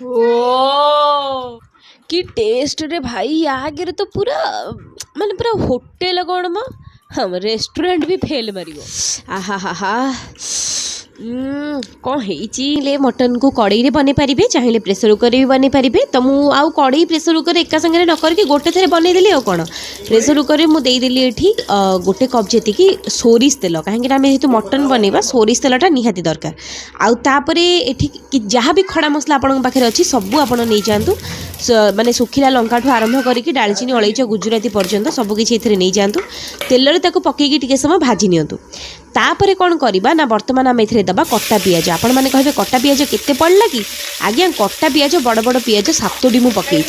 ओ कि टेस्ट रे भाई आगे तो पूरा माने पूरा होटेल कौन म हम रेस्टोरेंट भी फेल मारिबो। आहा हा हा कौन है मटन को कड़ई बन पारे चाहिए प्रेसर कुकर भी बन पारे तो मुझे आउ कड़ई प्रेसर कुकर एका संगे न करके गोटे थे बनईदेली आ कौन प्रेसर कुकर मुझे देदेली ये गोटे कप जी सोरिष तेल कहीं आम जेहतु मटन बनवा सोरिष तेलटा निहाती दरकार आउे ये जहाँ भी खड़ा मसला आपण पाखे अच्छी सबू आप नहीं जातु माने सुखिला लंका ठू आरंभ करके डालचीनी अलैच गुजराती पर्यंत सबकि नहीं जातु तेल पकईकी टे समय भाजी नियंतु तापर कौन करवा ना बर्तमान आम ए दबा कटा पियाज आपण मैंने कहे कटा पियाज केते पड़ला कि आज्ञा कटा पियाज बड़ बड़ पियाज 7टी मु पकई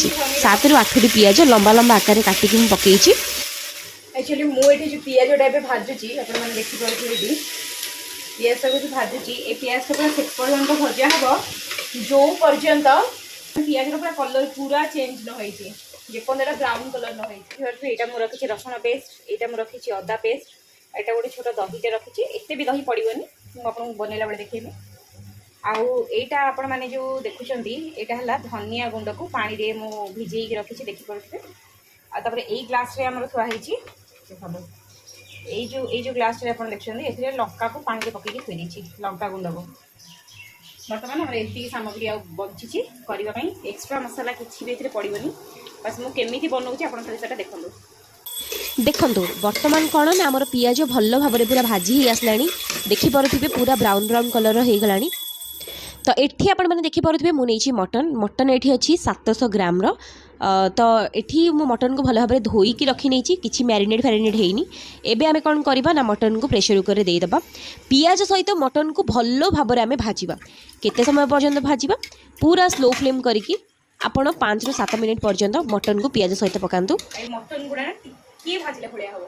7 ରୁ 8टी पियाज लंबा लंबा आकार काटिकी मु पकई एक्चुअली मुझे जो पियाजटा ए भाजुची आपने देखिए पियाज को भाजुची ए पियाज पूरा से पर्यंत भजा हे जो पर्यंत पियाज पूरा कलर पूरा चेंज न होती जेपर्यंत ब्राउन कलर न होती यहाँ मुझे रखी रसुण पेस्ट यहाँ मुझे रखी अदा पेस्ट एटा गोटे छोट दहीटे रखी एत भी दही पड़ोनी मुझे बनैला बेले देखेबी आईटा आपण मैंने जो देखुं यहाँ धनिया गुंड को पानी रे मु भिजे रखी देखिपे आपर यही ग्लास रे आमर थुआई जो ग्लास आप देखते ये लंका को पानी पकईकि थी देती लंका गुंड को बर्तमान आम ये सामग्री बची करने एक्सट्रा मसला किसी भी पड़ोनी बस मुझे बनाऊँगी आप देखो देखु बर्तमान कौन ना आमर पियाज भल भाव पूरा भाजी ही आसला देखिपे पूरा ब्राउन ब्राउन कलर हो गलानी तो ये आपण मैंने देखिपे मुझे मटन मटन ये अच्छी 700 ग्राम तो ये मटन को भल भाव धोईकी रखी नहीं कि मैरिनेट फैरिनेट होनी एबे आमे कौन करवा ना मटन को प्रेसर कुकर रे देदेबा पियाज सहित मटन को भल भाव आमे भाजिबा केते समय पर्यंत भाजिबा पूरा स्लो फ्लेम करिकी आपण 5 ରୁ 7 मिनिट पर्यंत मटन को पियाज सहित पकांतु मटन गुड़ा किए भाजिला भलिया हो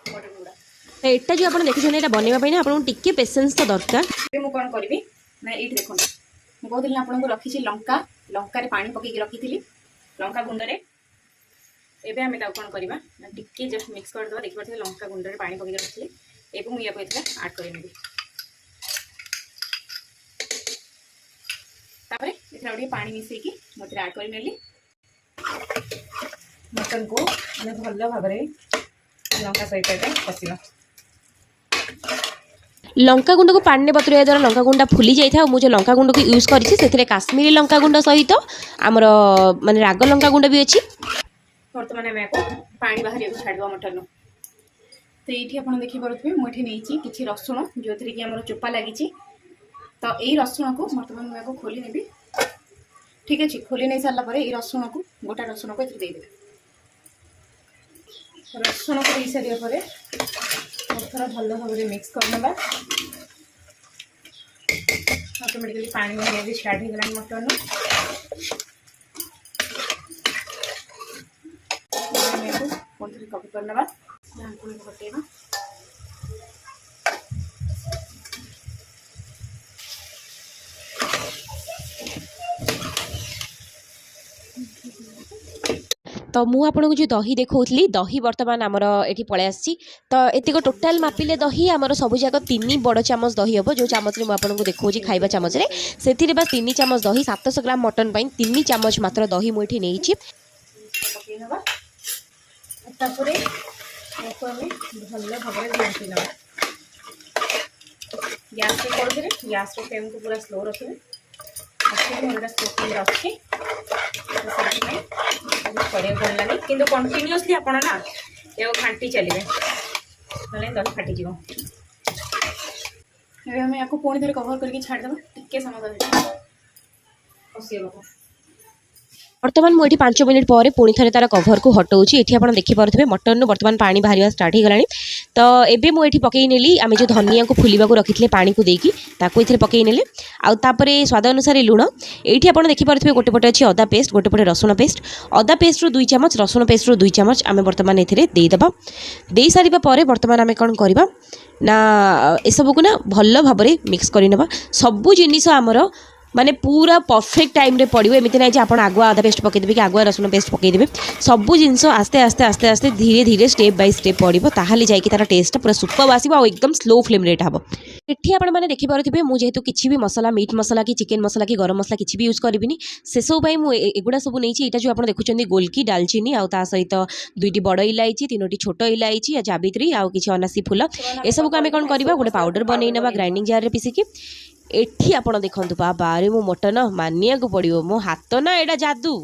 मटन गुड़ा तो एटा जो आपण देखिछन एटा बनेबा पई ना आपण टिके पेशेंस तो दरकार मु कोन करबी ना एट देखो मु कहदिन आपण को रखी छी लंका रे पानी पकई के रखी थी लंका गुंड रे एबे हमें कोन करबा ना टिके जस्ट मिक्स कर दबा देखि परथे लंका गुंड रे पानी पकई के रखी एबे मु या को एथरा ऐड कर नेबी तापरे एथरा ओडी पानी मिसई की मते ऐड कर नेली मटन को मैं भल भाव लंका सहित कषा लंका गुंड को पानी बतुरा द्वारा लंका गुंडा फुली जाए मुझे लंका गुंड को यूज करी काश्मीरी लंका गुंड सहित आमर माने राग लंका गुंड भी अच्छी बर्तमान आम पानी बाहर छाड़ मटन तो ये आप देखिपे मुझे नहीं कि रसुण जो थी कि आम चोपा लगी तो यही रसुण को बर्तमान मुझे खोली नेबी ठीक अच्छे खोली नहीं सारा ये रसुण को गोटा रसुण को देदेवे रसुण को दे सारे थोड़ा भल भाव मिक्स करना ऑटोमेटिकली पानी भी स्टार्ट हो गला मटन कपी करना पकेबा तो मुझे आपको जो दही देखी दही बर्तमान आमर ये पलि आसी तो ये टोटाल मापिले दही आमर सबूक 3 बड़ चामच दही हम जो चामच में आपको देखा खाइबा चामच से बस 3 चामच दही 700 ग्राम मटन 3 चामच मात्र दही मुझे नहीं गैस फ्लेम को पूरा स्लो रखिए अच्छे पड़े भल लगे कि कंटिन्यूअसली आप ना ये घाटी चलिए ना दही फाटी हमें या पुणी थे कवर करके छाड़देव टिके समय कषिबा बर्तमान मुझे 5 मिनिट पर पुणी थे तार कभर को हटाऊँगी ये आप देखिपे मटन बर्तमान पानी बाहर स्टार्ट हो गला तो एबे मुझे पकई नेली आम जो धनिया को फुलवा को रखी पानी को देकी ये पकई नेले आउे स्वाद अनुसार लुण ये आप देखिपे गोटे पटे अच्छी अदा पेस्ट गोटे पटे रसुण पेस्ट अदा पेस्ट रू 2 चामच रसुण पेस्ट रू 2 चामच आम बर्तमान ये देदेबा दे सारा पर बर्तमान आम कौन करवा ना एसबू को ना भल भाव मिक्स करने सबू जिनिस आमर माने पूरा परफेक्ट टाइम रे पड़ो एमती ना आप आगुआ अदा पेस्ट पकईदेवे कि आगुआ रसुण पेस्ट पकईदेवे सब जिन आस्ते आस्ते आस्ते आस्ते धीरे धीरे स्टेप बाय स्टेप पड़ो ताहले जाइए तार टेस्ट पूरा सुपर आसो आ एकदम स्लो फ्लेम रेट हम एठी आपण मैंने देखिपे मुझे जेहेतु किसी भी मसला मीट मसला कि चिकेन मसला कि गरम मसला किसी भी यूज करी से सब एगुड़ा सब नहीं यहाँ जो आप देखुं गोलकी डालचीनी आ सहित 2टी बड़ इलायची 3टी छोट इलायची जावित्री आउ कि अनासी फूल ए सब को आम कौन करवा गोटे पाउडर बनई ना ग्राइंडिंग जार में पिसिकी एठी आपण देखु बारे मो मटन मानिया को पड़ो मो हाथ ना एटा जादू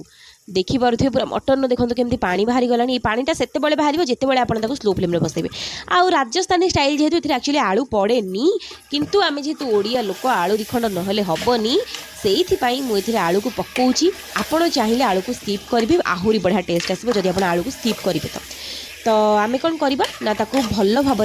देखिपे पूरा मटन देखो केमती पानी बाहरी गलानी ये पानीटा से बाहर जिते आप स्लो फ्लेम में बसैबे आउ राजस्थानी स्टाइल जेहेतु एक्चुअली आलू पड़ेनी किंतु आम जेहेतु ओडिया लोक आलू दिखंड नहले हेनी से मुझे आलू को पकाऊँगी आपड़ चाहिए आलू को स्किप करेंगे आहरी बढ़िया टेस्ट आसो जब आप आलू को स्किप करेंगे तो आम कौन करवा ना भल भाव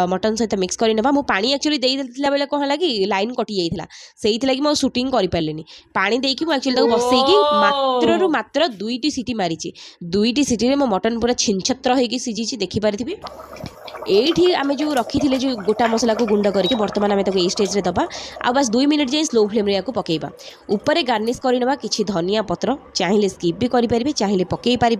मटन सहित मिक्स करना मो पानी एक्चुअली देला बेले कौन है कि लाइन कटि जाता से लगी मैं सुटिंग करें पानी देकी एक्चुअली बसैकी मात्र रू मात्र 2टी सीटी मारी 2टी सीटी में मो मटन पूरा छिनछत्र होगी सीझी देखिपारे एठी आम जो रखी थे जो गोटा मसला को गुंड करके बर्तमान आम ये स्टेज दबा आ बस 2 मिनट जाए स्लो फ्लेम रे पकेबा ऊपर गार्निश करना किसी धनिया पत्र चाहिए स्किप भी करें चाहिए पकई पारे।